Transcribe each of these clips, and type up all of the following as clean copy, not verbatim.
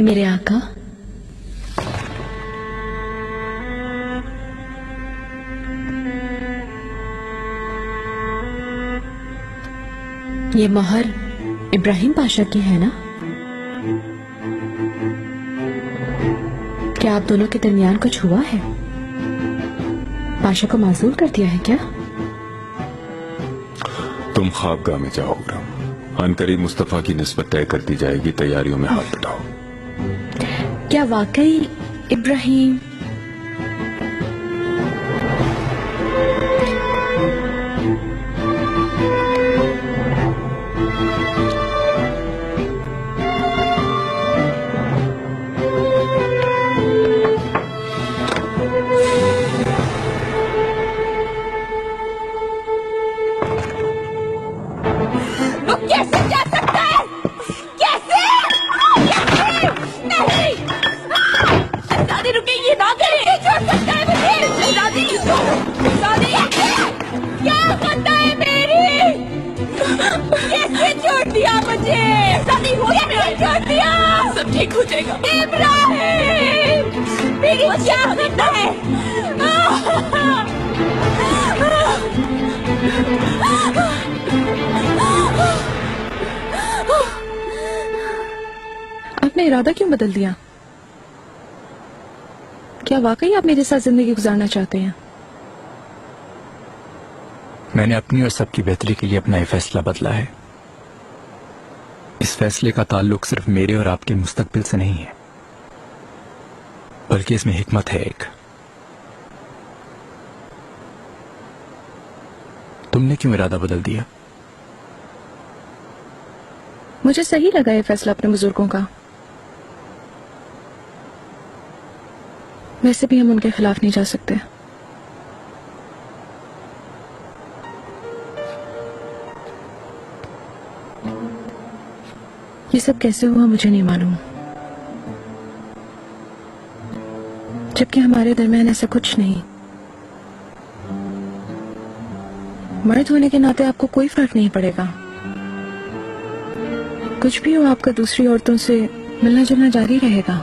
मेरे आका, ये मोहर इब्राहिम पाशा की है ना? क्या आप दोनों के दरमियान कुछ हुआ है? पाशा को माजूर कर दिया है क्या? तुम ख्वाबगाह में जाओ इब्राहिम। अनकरीब मुस्तफा की निस्बत तय कर दी जाएगी। तैयारियों में हाथ बटाओ। क्या वाकई इब्राहिम? सब ठीक हो जाएगा। इब्राहिम, मेरी क्या होता है? आपने इरादा क्यों बदल दिया? क्या वाकई आप मेरे साथ जिंदगी गुजारना चाहते हैं? मैंने अपनी और सबकी बेहतरी के लिए अपना यह फैसला बदला है। इस फैसले का ताल्लुक सिर्फ मेरे और आपके मुस्तकबिल से नहीं है, बल्कि इसमें हिकमत है एक। तुमने क्यों इरादा बदल दिया? मुझे सही लगा ये फैसला अपने बुजुर्गों का। वैसे भी हम उनके खिलाफ नहीं जा सकते। ये सब कैसे हुआ मुझे नहीं मालूम, जबकि हमारे दरमियान ऐसा कुछ नहीं। मर्द होने के नाते आपको कोई फर्क नहीं पड़ेगा। कुछ भी हो, आपका दूसरी औरतों से मिलना जुलना जारी रहेगा।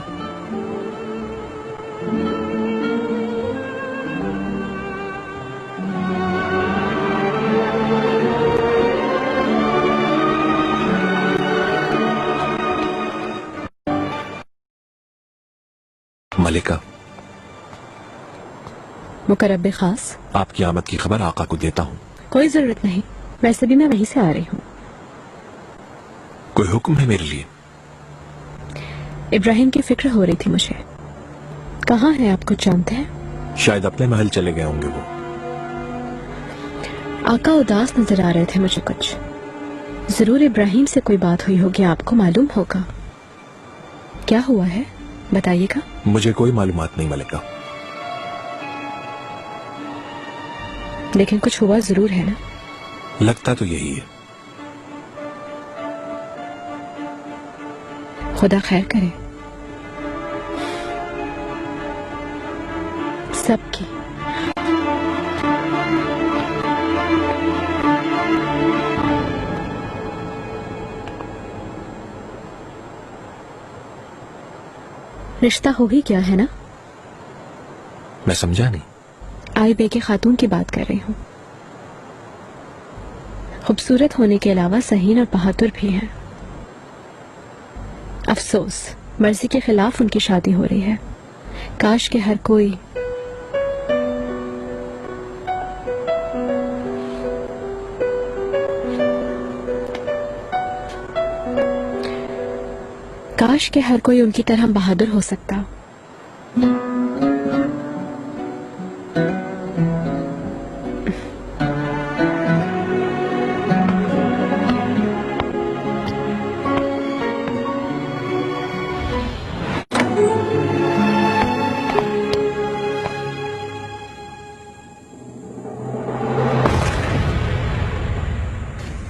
मलिका, मुकर्रब खास, आपकी आमद की खबर आका को देता हूँ। कोई जरूरत नहीं, वैसे भी मैं वहीं से आ रही हूँ। कोई हुक्म है मेरे लिए? इब्राहिम की फिक्र हो रही थी मुझे। कहाँ है आप कुछ जानते हैं? शायद अपने महल चले गए होंगे वो। आका उदास नजर आ रहे थे मुझे कुछ। जरूर इब्राहिम से कोई बात हुई होगी, आपको मालूम होगा। क्या हुआ है बताइएगा। मुझे कोई मालूमात नहीं मलिका। लेकिन कुछ हुआ जरूर है ना? लगता तो यही है। खुदा खैर करे सबकी। रिश्ता हो ही क्या है ना? मैं समझा नहीं। आई बेके खातून की बात कर रही हूँ। खूबसूरत होने के अलावा सहीन और बहादुर भी हैं। अफसोस, मर्जी के खिलाफ उनकी शादी हो रही है। काश के हर कोई उनकी तरह बहादुर हो सकता।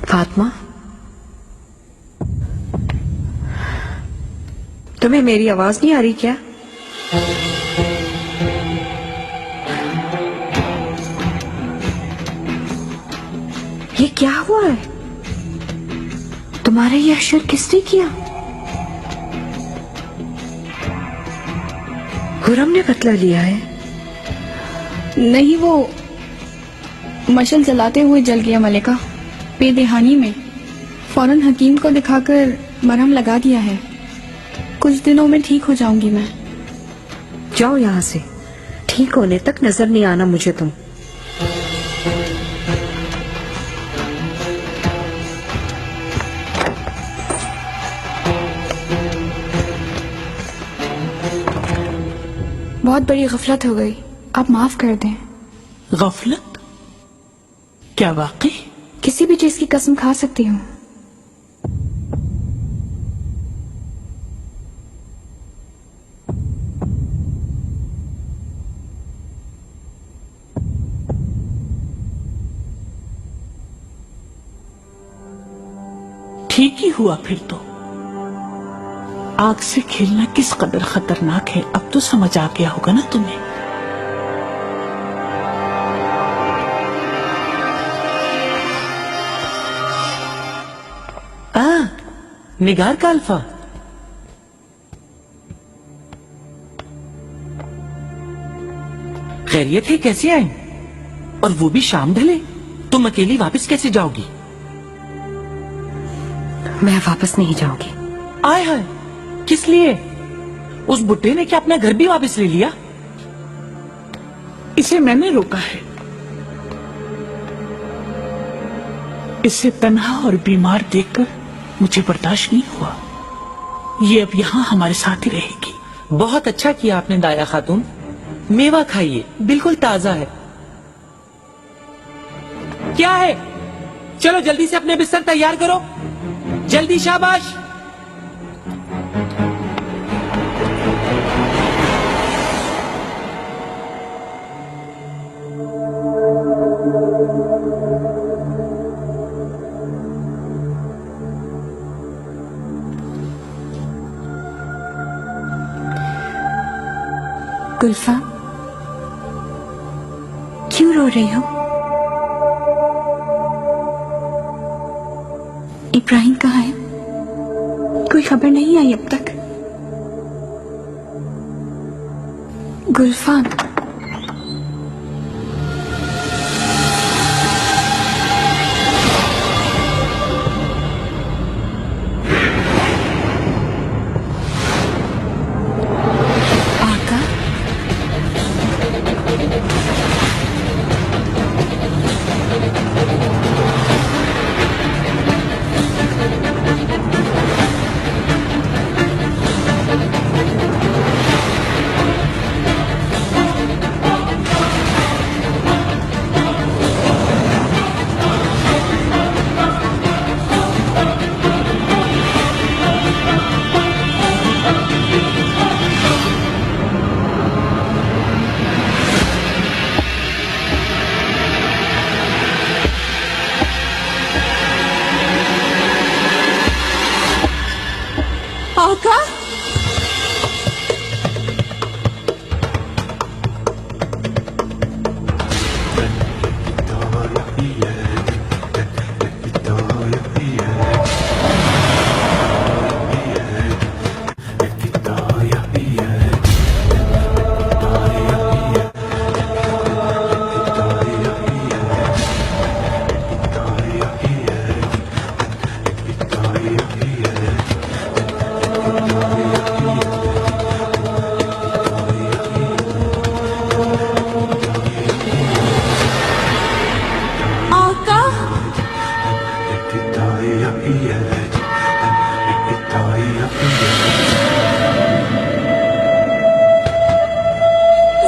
फातिमा, तुम्हें मेरी आवाज नहीं आ रही क्या? ये क्या हुआ है? तुम्हारा यह हशर किसने किया? खुरम ने बदला लिया है? नहीं, वो मशल जलाते हुए जल गया मलिका, बेदहानी में। फौरन हकीम को दिखाकर मरहम लगा दिया है। कुछ दिनों में ठीक हो जाऊंगी मैं। जाओ यहाँ से, ठीक होने तक नजर नहीं आना मुझे तुम। बहुत बड़ी गफलत हो गई, आप माफ कर दें। गफलत? क्या वाकई? किसी भी चीज की कसम खा सकती हूँ। ठीक ही हुआ फिर तो। आग से खेलना किस कदर खतरनाक है अब तो समझ आ गया होगा ना तुम्हें। निगार का अल्फा, खैरियत है? कैसे आए? और वो भी शाम ढले? तुम अकेली वापस कैसे जाओगी? मैं वापस नहीं जाऊंगी। आए हाय, किस लिए? उस बुड्ढे ने क्या अपना घर भी वापस ले लिया? इसे मैंने रोका है। इसे तन्हा और बीमार देखकर मुझे बर्दाश्त नहीं हुआ। ये अब यहाँ हमारे साथ ही रहेगी। बहुत अच्छा किया आपने दाया खातून। मेवा खाइए, बिल्कुल ताजा है। क्या है? चलो जल्दी से अपने बिस्तर तैयार करो, जल्दी, शाबाश। गुल्फा, क्यों रो रही हो? इब्राहिम कहाँ है? कोई खबर नहीं आई अब तक। गुल्फा, आका,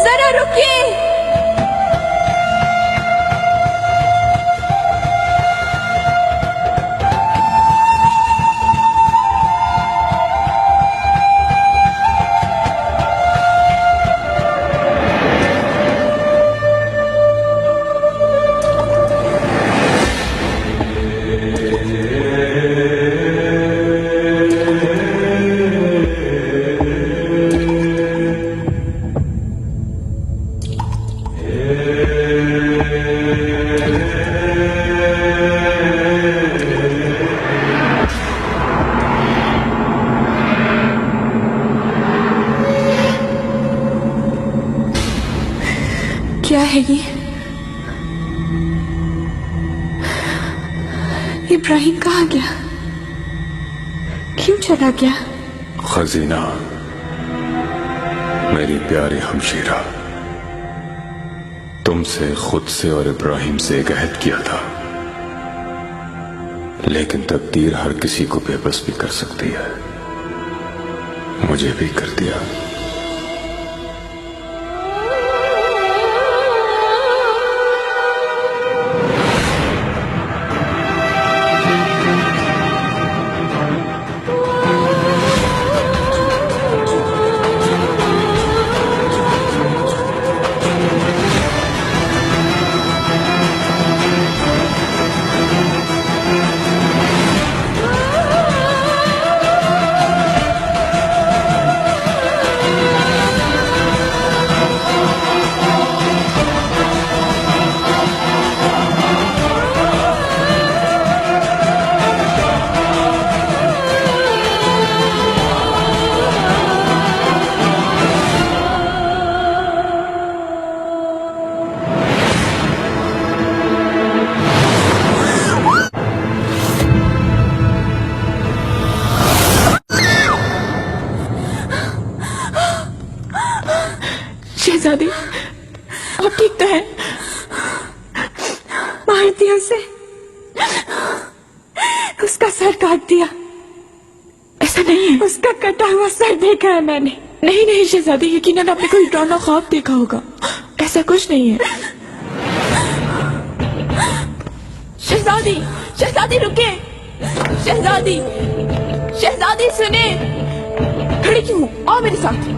जरा रुकिए। इब्राहिम कहाँ गया? क्यों चला गया? खजीना, मेरी प्यारी हमशीरा, तुमसे, खुद से और इब्राहिम से एक अहद किया था, लेकिन तकदीर हर किसी को बेबस भी कर सकती है। मुझे भी कर दिया। शहजादी, आप ठीक तो है? मार दिया उसे, उसका सर काट दिया। ऐसा नहीं है, उसका कटा हुआ सर देखा है मैंने। नहीं नहीं शहजादी, यकीनन आपने कोई डरावना ख्वाब देखा होगा। ऐसा कुछ नहीं है। शहजादी, शहजादी रुके, शहजादी, शहजादी सुने। खड़ी क्यों हो? आओ मेरे साथ।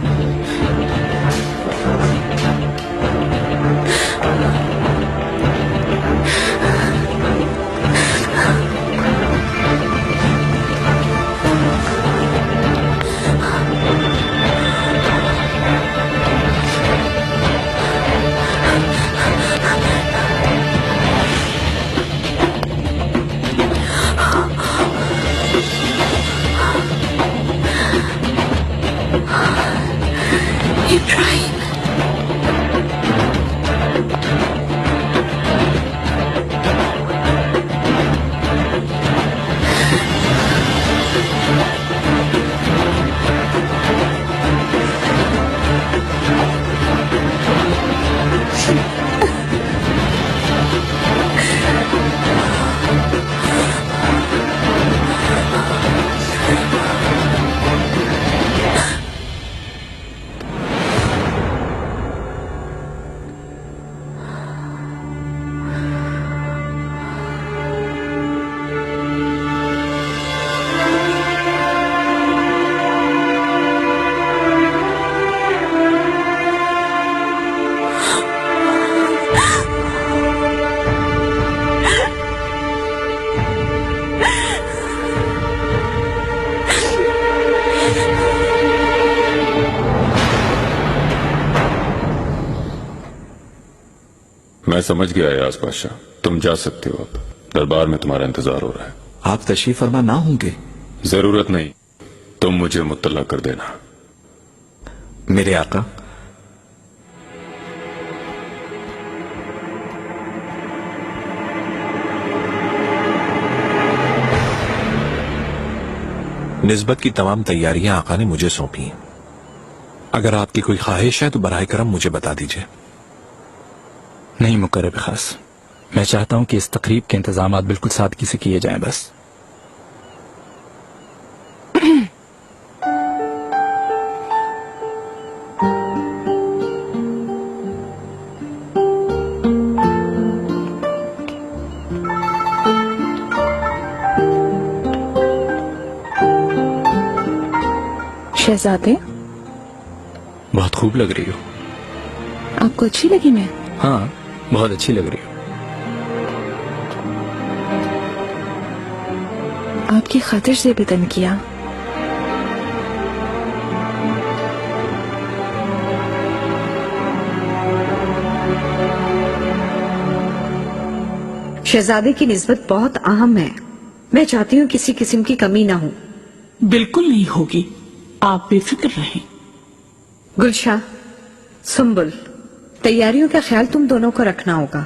Ibrahim. मैं समझ गया यास पाशा, तुम जा सकते हो। अब दरबार में तुम्हारा इंतजार हो रहा है। आप तशरीफ फरमा ना होंगे? जरूरत नहीं, तुम मुझे मुत्तला कर देना। मेरे आका, निस्बत की तमाम तैयारियां आका ने मुझे सौंपी हैं। अगर आपकी कोई ख्वाहिश है तो बराए करम मुझे बता दीजिए। नहीं मुकर्रब खास, मैं चाहता हूं कि इस तकरीब के इंतजाम बिल्कुल सादगी से किए जाएं बस। शहजादे, बहुत खूब लग रही हो। आपको अच्छी लगी मैं? हाँ, बहुत अच्छी लग रही हो। आपकी खातिर से बेदन किया। शहजादे की निस्बत बहुत अहम है। मैं चाहती हूँ किसी किस्म की कमी ना हो। बिल्कुल नहीं होगी, आप बेफिक्र रहें। गुलशाह, सुंबुल, तैयारियों का ख्याल तुम दोनों को रखना होगा।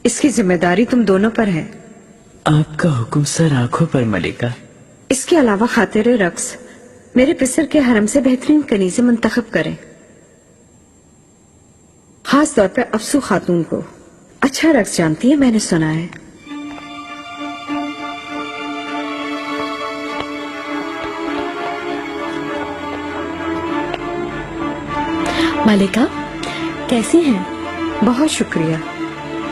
इसकी जिम्मेदारी तुम दोनों पर है। आपका हुक्म सर आंखों पर मलिका। इसके अलावा खातिर रक्स मेरे पिसर के हरम से बेहतरीन कनीज़े मुंतखब करें, खास तौर पे अफसू खातून को। अच्छा रक्स जानती है, मैंने सुना है। मलिका कैसी हैं? बहुत शुक्रिया।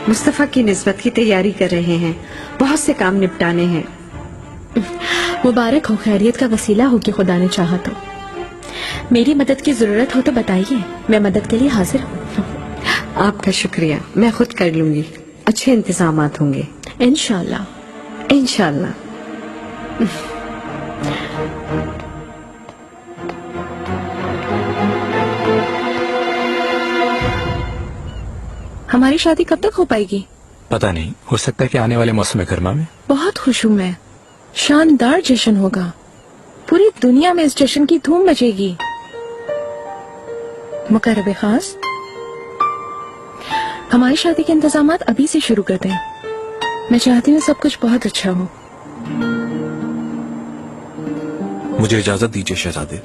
मुस्तफा की निस्बत की तैयारी कर रहे हैं, बहुत से काम निपटाने हैं। मुबारक हो, खैरियत का वसीला हो कि खुदा ने चाहा तो। मेरी मदद की जरूरत हो तो बताइए, मैं मदद के लिए हाजिर हूँ। आपका शुक्रिया, मैं खुद कर लूंगी। अच्छे इंतजामात होंगे इंशाल्लाह। इंशाल्लाह। हमारी शादी कब तक हो पाएगी? पता नहीं, हो सकता है कि आने वाले मौसम गर्मा में। बहुत खुश हूँ मैं। शानदार जश्न होगा, पूरी दुनिया में इस जश्न की धूम मचेगी। मुकर्रब खास, हमारी शादी के इंतजामात अभी से शुरू कर दें। मैं चाहती हूँ सब कुछ बहुत अच्छा हो। मुझे इजाजत दीजिए शहजादे,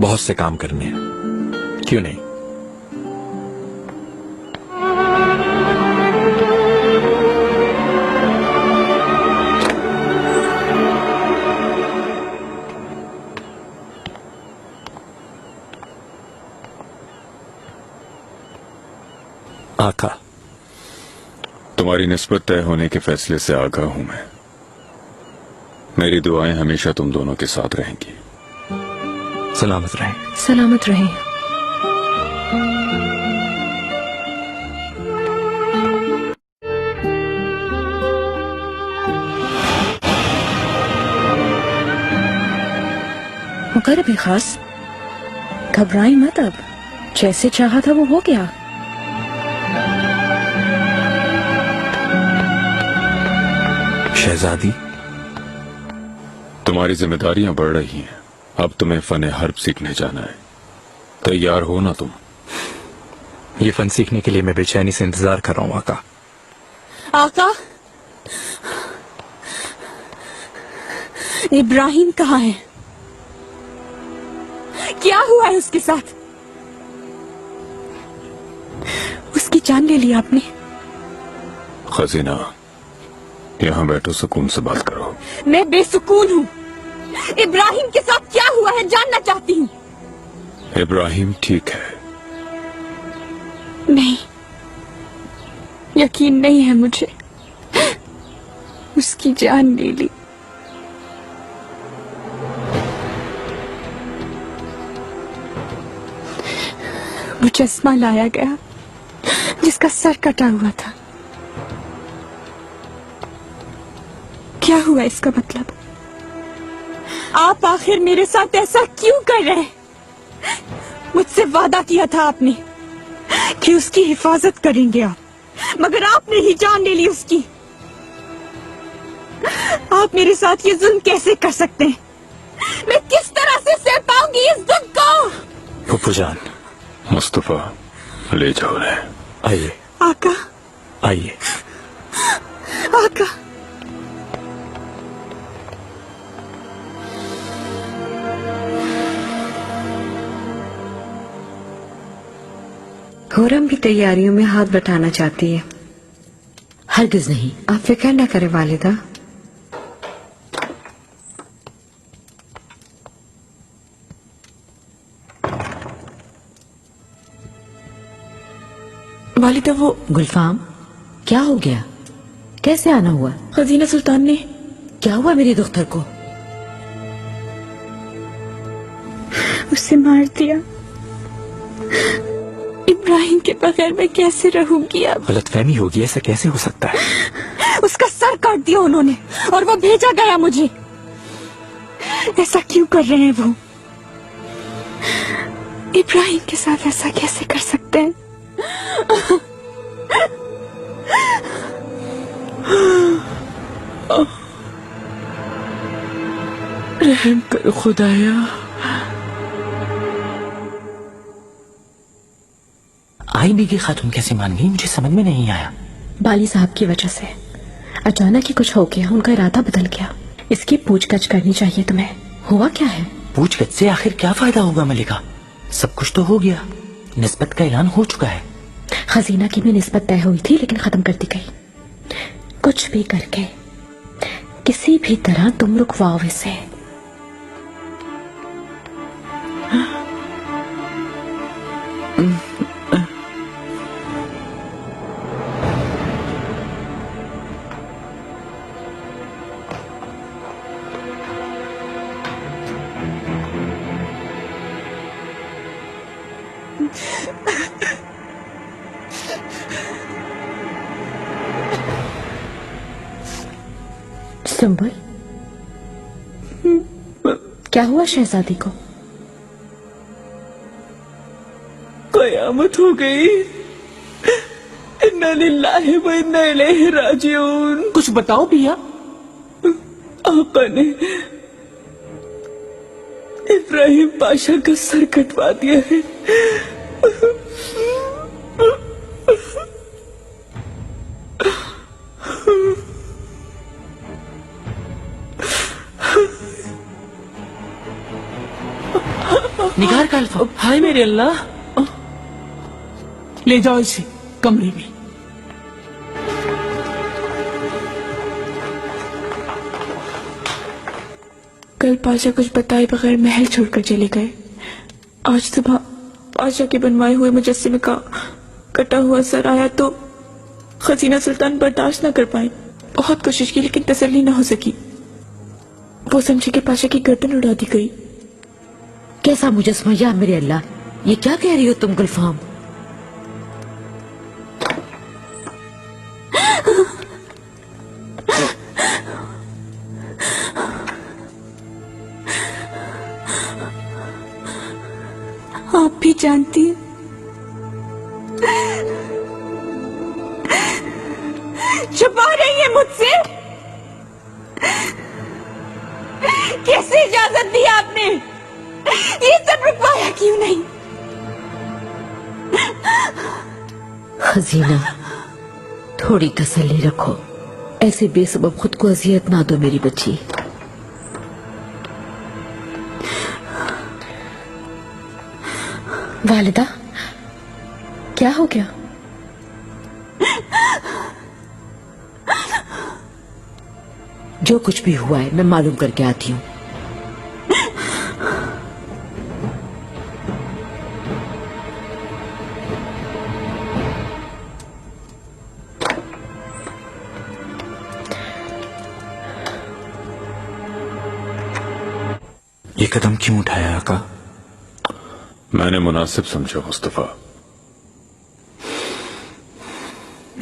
बहुत से काम करने हैं। क्यों नहीं? आका, तुम्हारी निस्बत तय होने के फैसले से आगाह हूं मैं। मेरी दुआएं हमेशा तुम दोनों के साथ रहेंगी। सलामत रहें। सलामत रहें। मुकर्रब खास, घबराई मत, अब जैसे चाहा था वो हो गया। शहजादी, तुम्हारी जिम्मेदारियां बढ़ रही हैं। अब तुम्हें फन हर्ब सीखने जाना है। तैयार हो ना तुम? ये फन सीखने के लिए मैं बेचैनी से इंतजार कर रहा हूँ आका। आका, इब्राहिम कहाँ है? क्या हुआ है उसके साथ? उसकी जान ले ली आपने? खजीना, यहाँ बैठो, सुकून से बात करो। मैं बेसुकून हूँ। इब्राहिम के साथ क्या हुआ है जानना चाहती हूँ। इब्राहिम ठीक है। नहीं, यकीन नहीं है मुझे। उसकी जान ले ली। मुजस्मा लाया गया जिसका सर कटा हुआ था। क्या हुआ इसका मतलब? आप आखिर मेरे साथ ऐसा क्यों कर रहे हैं? मुझसे वादा किया था आपने कि उसकी हिफाजत करेंगे आप, मगर आपने ही जान ले ली उसकी। आप मेरे साथ ये जुल्म कैसे कर सकते हैं? मैं किस तरह से सह पाऊंगी इस दुख को? फुफू जान, मुस्तफा ले जाओ उन्हें। आइए आका, आइए। आका, खुरम भी तैयारियों में हाथ बटाना चाहती है। हरगिज नहीं। आप फिक्र न करें वालिदा। वालिदा, वो गुलफाम, क्या हो गया? कैसे आना हुआ? खजीना सुल्तान ने क्या हुआ मेरी दुख्तर को? उसे मार दिया। इब्राहिम के बगैर मैं कैसे रहूंगी अब? गलतफहमी होगी, ऐसा कैसे हो सकता है? उसका सर काट दिया उन्होंने और वो भेजा गया मुझे। ऐसा क्यों कर रहे हैं वो? इब्राहिम के साथ ऐसा कैसे कर सकते हैं? रहम कर खुदाया। आई बीगी खातून कैसे मान गई? मुझे समझ में नहीं आया। बाली साहब की वजह से। अचानक ही कुछ हो गया, उनका इरादा बदल गया। इसकी पूछताछ करनी चाहिए तुम्हें। हुआ क्या है? पूछगछ से आखिर क्या फायदा होगा मलिका? सब कुछ तो हो गया, निस्बत का ऐलान हो चुका है। खजीना की भी निस्बत तय हुई थी लेकिन खत्म कर दी गई। कुछ भी करके किसी भी तरह तुम रुकवाओ इसे। सुंबुल, क्या हुआ शहजादी को? कयामत हो गई। इन्ना लिल्लाहि व इन्ना इलैहि राजिऊन। कुछ बताओ भैया। आका ने इब्राहिम पाशा का सर कटवा दिया है। निगार का अल्फा, हाय मेरे अल्लाह। ले जाओ इसे कमरे में। कल पाशा कुछ बताए बगैर महल छोड़कर चले गए। आज सुबह पाशा के बनवाए हुए मुजस्समे का कटा हुआ सर आया तो खजीना सुल्तान बर्दाश्त न कर पाए। बहुत कोशिश की लेकिन तसल्ली न हो सकी। वो समझे कि पाशा की गर्दन उड़ा दी गई। कैसा मुजस्मा या मेरे अल्लाह, ये क्या कह रही हो तुम गुलफाम? आप भी जानती हैं, छुपा रही है मुझसे। कैसे इजाजत दी आपने? ये सब रुकवाया क्यों नहीं? खजीना, थोड़ी तसल्ली रखो। ऐसे बेसबब खुद को अजियत ना दो मेरी बच्ची। वालिदा, क्या हो गया? जो कुछ भी हुआ है मैं मालूम करके आती हूँ। ये कदम क्यों उठाया आका? मैंने मुनासिब समझा मुस्तफा।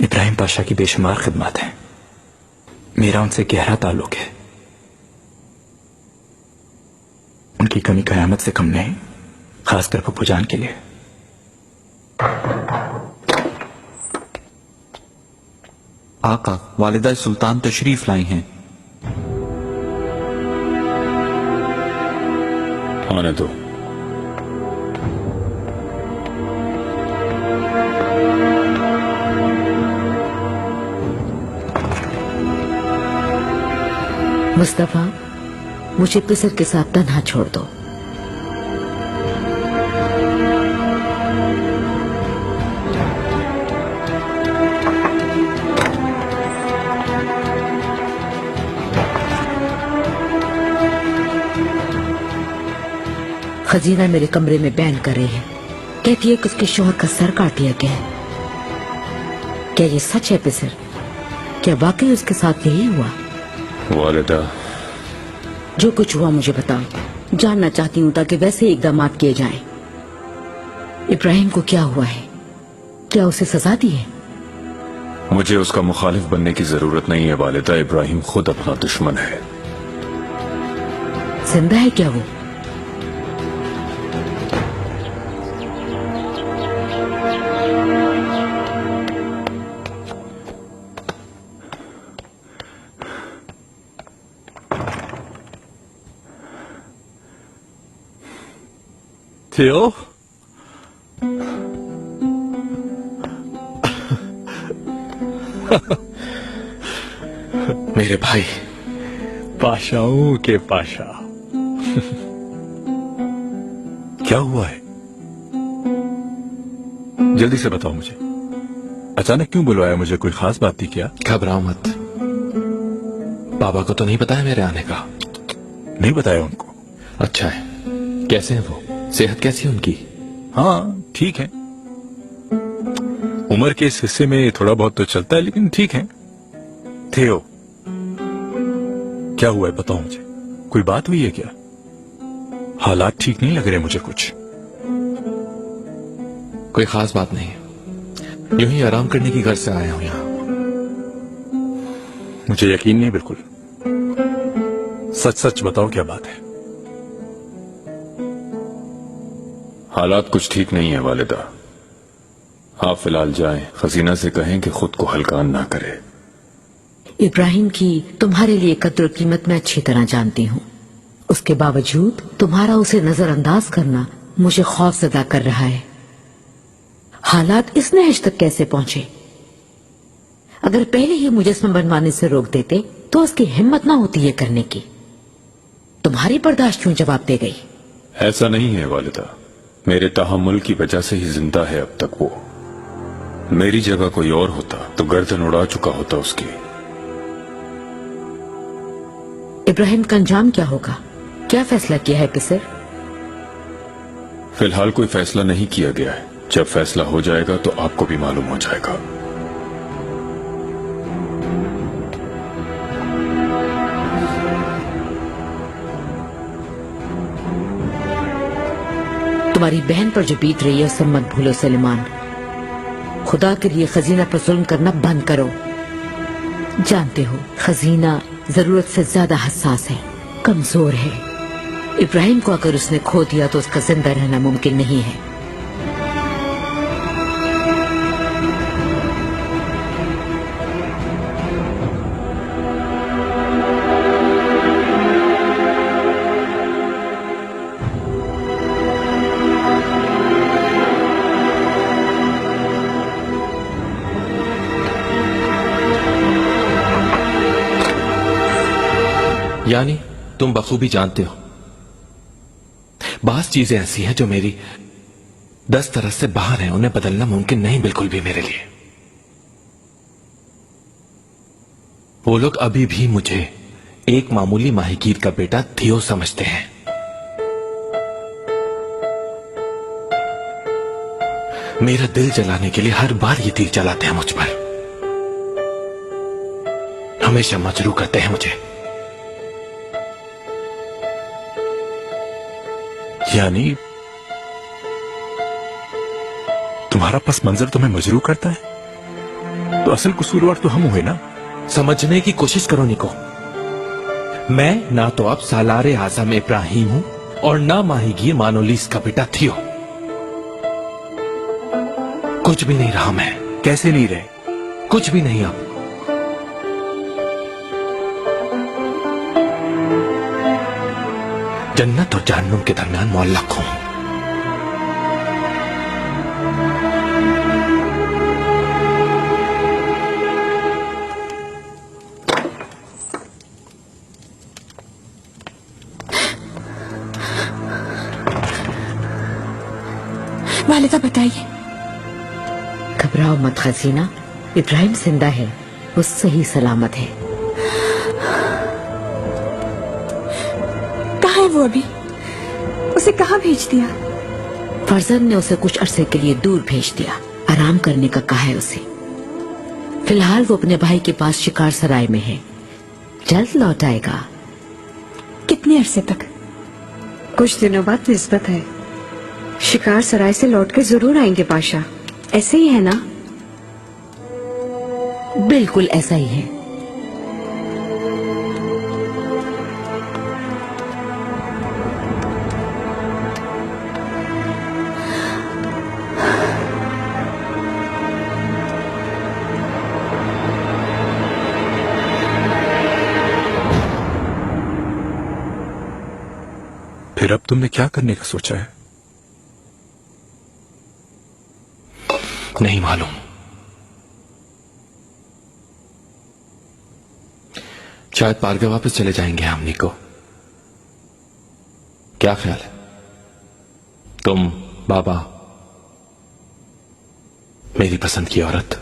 इब्राहिम पाशा की बेशुमार खिदमत है, मेरा उनसे गहरा ताल्लुक है। उनकी कमी कयामत से कम नहीं, खासकर पप्पू जान के लिए। आका, वालिदा सुल्तान तशरीफ लाई हैं। आने दो। मुस्तफा, मुझे पिसर के साथ तन्हा छोड़ दो। खजीना मेरे कमरे में बयान कर रही है, कहती है कि उसके शौहर का सर काट दिया गया है। क्या ये सच है पिसर? क्या वाकई उसके साथ यही हुआ? वालिदा, जो कुछ हुआ मुझे बताओ, जानना चाहती हूँ ताकि वैसे इकदाम किए जाएं। इब्राहिम को क्या हुआ है? क्या उसे सजा दी है? मुझे उसका मुखालिफ बनने की जरूरत नहीं है वालिदा। इब्राहिम खुद अपना दुश्मन है। जिंदा है क्या वो? थियो, मेरे भाई, पाशाओं के पाशा। क्या हुआ है? जल्दी से बताओ मुझे। अचानक क्यों बुलवाया मुझे? कोई खास बात थी क्या? घबराओ मत। बाबा को तो नहीं पता है मेरे आने का? नहीं बताया उनको। अच्छा है। कैसे हैं वो? सेहत कैसी है उनकी? हाँ ठीक है। उम्र के इस हिस्से में थोड़ा बहुत तो चलता है, लेकिन ठीक है। थियो, क्या हुआ है बताओ मुझे। कोई बात हुई है क्या? हालात ठीक नहीं लग रहे मुझे कुछ। कोई खास बात नहीं, यूं ही आराम करने की घर से आया हूं यहां। मुझे यकीन नहीं बिल्कुल। सच सच बताओ क्या बात है। हालात कुछ ठीक नहीं है वालिदा। आप फिलहाल जाएं, खजीना से कहें कि खुद को हल्कान ना करे। इब्राहिम की तुम्हारे लिए कद्र कीमत मैं अच्छी तरह जानती हूँ। उसके बावजूद तुम्हारा उसे नजरअंदाज करना मुझे खौफजदा कर रहा है। हालात इस नहज तक कैसे पहुंचे? अगर पहले ही मुझे इसमें बनवाने से रोक देते तो उसकी हिम्मत ना होती ये करने की। तुम्हारी बर्दाश्त क्यों जवाब दे गई? ऐसा नहीं है वालिदा, मेरे तहम्मुल की वजह से ही जिंदा है अब तक वो। मेरी जगह कोई और होता तो गर्दन उड़ा चुका होता उसकी। इब्राहिम का अंजाम क्या होगा? क्या फैसला किया है पिसर? फिलहाल कोई फैसला नहीं किया गया है। जब फैसला हो जाएगा तो आपको भी मालूम हो जाएगा। तुम्हारी बहन पर जो बीत रही है उसे मत भूलो सलेमान। खुदा के लिए खजीना पर जुल्म करना बंद करो। जानते हो खजीना जरूरत से ज्यादा हसास है, कमजोर है। इब्राहिम को अगर उसने खो दिया तो उसका जिंदा रहना मुमकिन नहीं है। यानी तुम बखूबी जानते हो बास चीजें ऐसी हैं जो मेरी 10 तरह से बाहर हैं, उन्हें बदलना मुमकिन नहीं बिल्कुल भी मेरे लिए। वो लोग अभी भी मुझे एक मामूली माहीगीर का बेटा थियो समझते हैं। मेरा दिल जलाने के लिए हर बार ये तीर चलाते हैं मुझ पर। हमेशा मजरू करते हैं मुझे। यानी तुम्हारा पस मंजर तुम्हें मजरू करता है? तो असल कसूरवार तो हम हुए ना। समझने की कोशिश करो निको। मैं ना तो अब सालारे आजम इब्राहिम हूं और ना माहीगीर मानोलीस का बेटा थियो। कुछ भी नहीं रहा मैं। कैसे नहीं रहे? कुछ भी नहीं अब। जन्नत और जहन्नुम के दरमियान मुअल्लक हूं। वालिदा बताइए। घबराओ मत खजीना, इब्राहिम जिंदा है, वो सही सलामत है। कहाँ है वो अभी? उसे कहाँ भेज दिया? फरजंद ने उसे कुछ अरसे के लिए दूर भेज दिया, आराम करने का कहा है उसे। फिलहाल वो अपने भाई के पास शिकार सराय में है, जल्द लौट आएगा। कितने अरसे तक? कुछ दिनों बाद निस्बत है। शिकार सराय से लौट के जरूर आएंगे पाशा। ऐसे ही है ना? बिल्कुल ऐसा ही है। फिर अब तुमने क्या करने का सोचा है? नहीं मालूम। शायद पारगा वापस चले जाएंगे हम निको। क्या ख्याल है? तुम, बाबा, मेरी पसंद की औरत।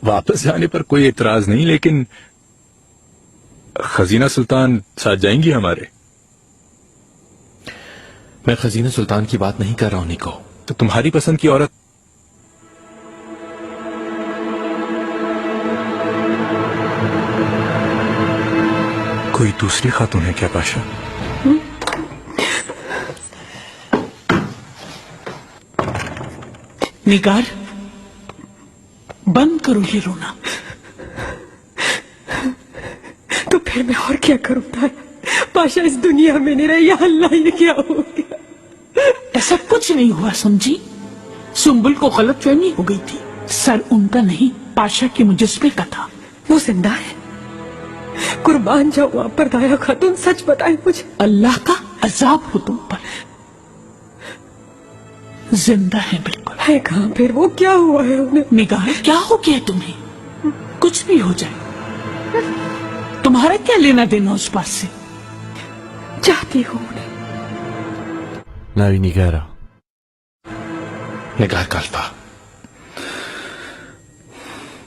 वापस जाने पर कोई एतराज नहीं, लेकिन खजीना सुल्तान साथ जाएंगी हमारे? मैं खजीना सुल्तान की बात नहीं कर रहा हूं निको। तो तुम्हारी पसंद की औरत? कोई दूसरी खातून है क्या पाशा? निगार, बंद करो ये रोना। तो फिर मैं और क्या करूं तारा? पाशा इस दुनिया में नहीं रही, या अल्लाह ये क्या हो गया? ऐसा कुछ नहीं हुआ समझी। सुंबुल को गलतफहमी हो गई थी। सर उनका नहीं, पाशा के मुजस्मे का था। वो जिंदा है? कुर्बान जाऊं आप पर दाया खातून, सच बताए मुझे। अल्लाह का अजाब हो तुम पर। जिंदा है बिल्कुल। है कहाँ फिर? वो क्या हुआ है उन्हें? निगाह, क्या हो गया तुम्हें? कुछ भी हो जाए, तुम्हारा क्या लेना देना उस बात से? चाहती हूँ उन्हें। नावी निगारा, निगार काल्फा,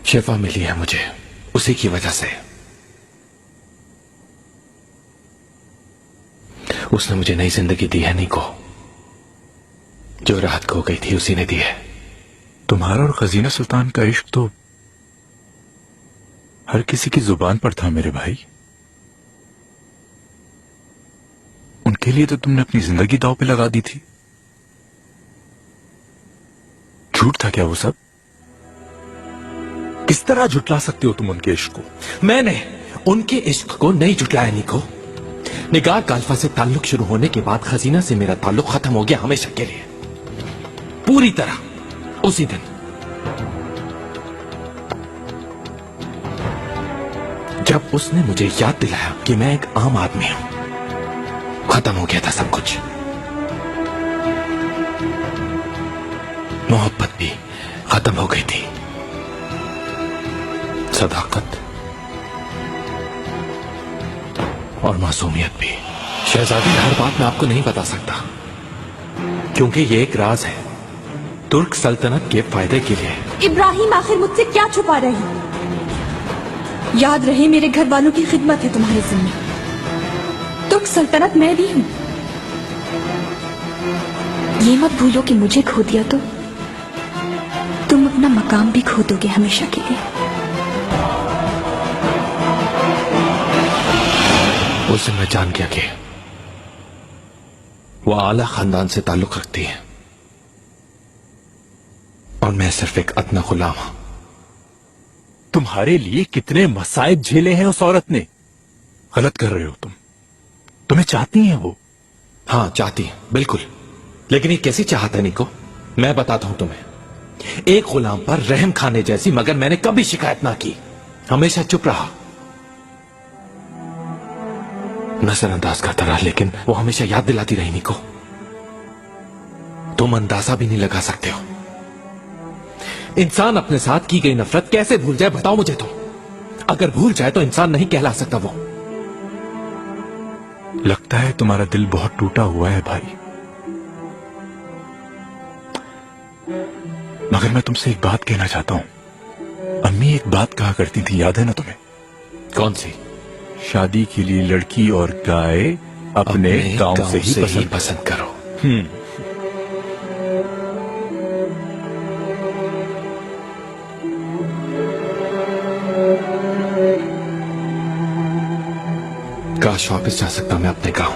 शिफा मिली है मुझे उसी की वजह से। उसने मुझे नई जिंदगी दी है निको। जो राहत खो गई थी उसी ने दी है। तुम्हारा और खजीना सुल्तान का इश्क तो हर किसी की जुबान पर था मेरे भाई। उनके लिए तो तुमने अपनी जिंदगी दांव पे लगा दी थी। झूठ था क्या वो सब? किस तरह झुटला सकते हो तुम उनके इश्क को? मैंने उनके इश्क को नहीं झुटलाया निको। निगार काल्फा से ताल्लुक शुरू होने के बाद खजीना से मेरा ताल्लुक खत्म हो गया हमेशा के लिए, पूरी तरह उसी दिन। जब उसने मुझे याद दिलाया कि मैं एक आम आदमी हूं, खत्म हो गया था सब कुछ। मोहब्बत भी खत्म हो गई थी, सदाकत और मासूमियत भी। शहजादी, हर बात मैं आपको नहीं बता सकता क्योंकि ये एक राज है, तुर्क सल्तनत के फायदे के लिए। इब्राहिम, आखिर मुझसे क्या छुपा रहे हैं? याद रहे मेरे घर वालों की खिदमत है तुम्हारे जिम्मे। तुर्क सल्तनत मैं भी हूं। ये मत भूलो कि मुझे खो दिया तो तुम अपना मकाम भी खो दोगे हमेशा के लिए। उस दिन मैं जान गया कि वो आला खानदान से ताल्लुक रखती है और मैं सिर्फ एक अदना गुलाम हूं। तुम्हारे लिए कितने मसाइब झेले हैं उस औरत ने। गलत कर रहे हो तुम। तुम्हें चाहती है वो? हाँ चाहती है, बिल्कुल। लेकिन ये कैसी चाहत है निको? मैं बताता हूं तुम्हें। एक गुलाम पर रहम खाने जैसी, मगर मैंने कभी शिकायत ना की, हमेशा चुप रहा, नजरअंदाज करता रहा, लेकिन वो हमेशा याद दिलाती रही निको। तुम अंदाजा भी नहीं लगा सकते हो इंसान अपने साथ की गई नफरत कैसे भूल जाए, बताओ मुझे। तो अगर भूल जाए तो इंसान नहीं कहला सकता वो। लगता है तुम्हारा दिल बहुत टूटा हुआ है भाई। मगर मैं तुमसे एक बात कहना चाहता हूं। अम्मी एक बात कहा करती थी, याद है ना तुम्हें? कौन सी? शादी के लिए लड़की और गाय अपने गांव से ही पसंद करो। काश वापस जा सकता मैं अपने गांव।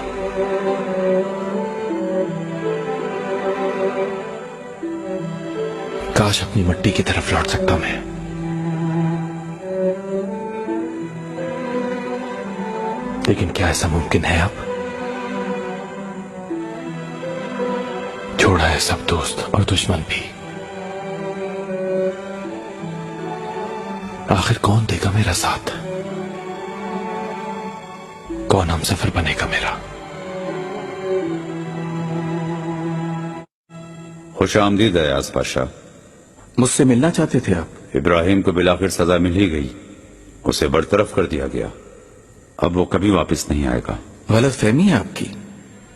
काश अपनी मिट्टी की तरफ लौट सकता मैं। लेकिन क्या ऐसा मुमकिन है अब? छोड़ा है सब दोस्त और दुश्मन भी। आखिर कौन देगा मेरा साथ? कौन हमसफर बनेगा मेरा? खुश आमदीद अयाज पाशा। मुझसे मिलना चाहते थे आप? इब्राहिम को बिलाखिर सजा मिल ही गई, उसे बरतरफ कर दिया गया। अब वो कभी वापस नहीं आएगा। गलत फहमी है आपकी।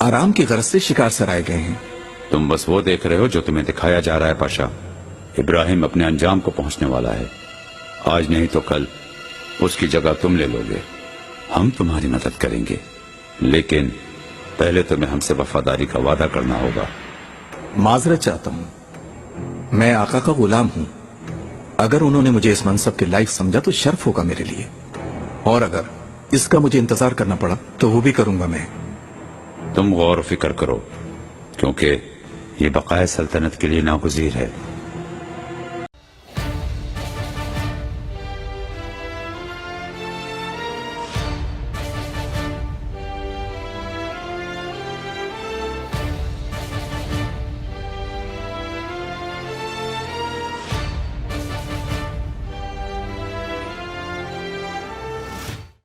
आराम की गरज से शिकार सराय गए हैं। तुम बस वो देख रहे हो जो तुम्हें दिखाया जा रहा है पाशा। इब्राहिम अपने अंजाम को पहुंचने वाला है। आज नहीं तो कल उसकी जगह तुम ले लोगे। हम तुम्हारी मदद करेंगे, लेकिन पहले तुम्हें हमसे वफादारी का वादा करना होगा। माजरत चाहता हूं, मैं आका का गुलाम हूं। अगर उन्होंने मुझे इस मनसब के लायक समझा तो शर्फ होगा मेरे लिए, और अगर इसका मुझे इंतजार करना पड़ा तो वो भी करूंगा मैं। तुम गौर फिक्र करो, क्योंकि ये बकाया सल्तनत के लिए नागुज़ीर है।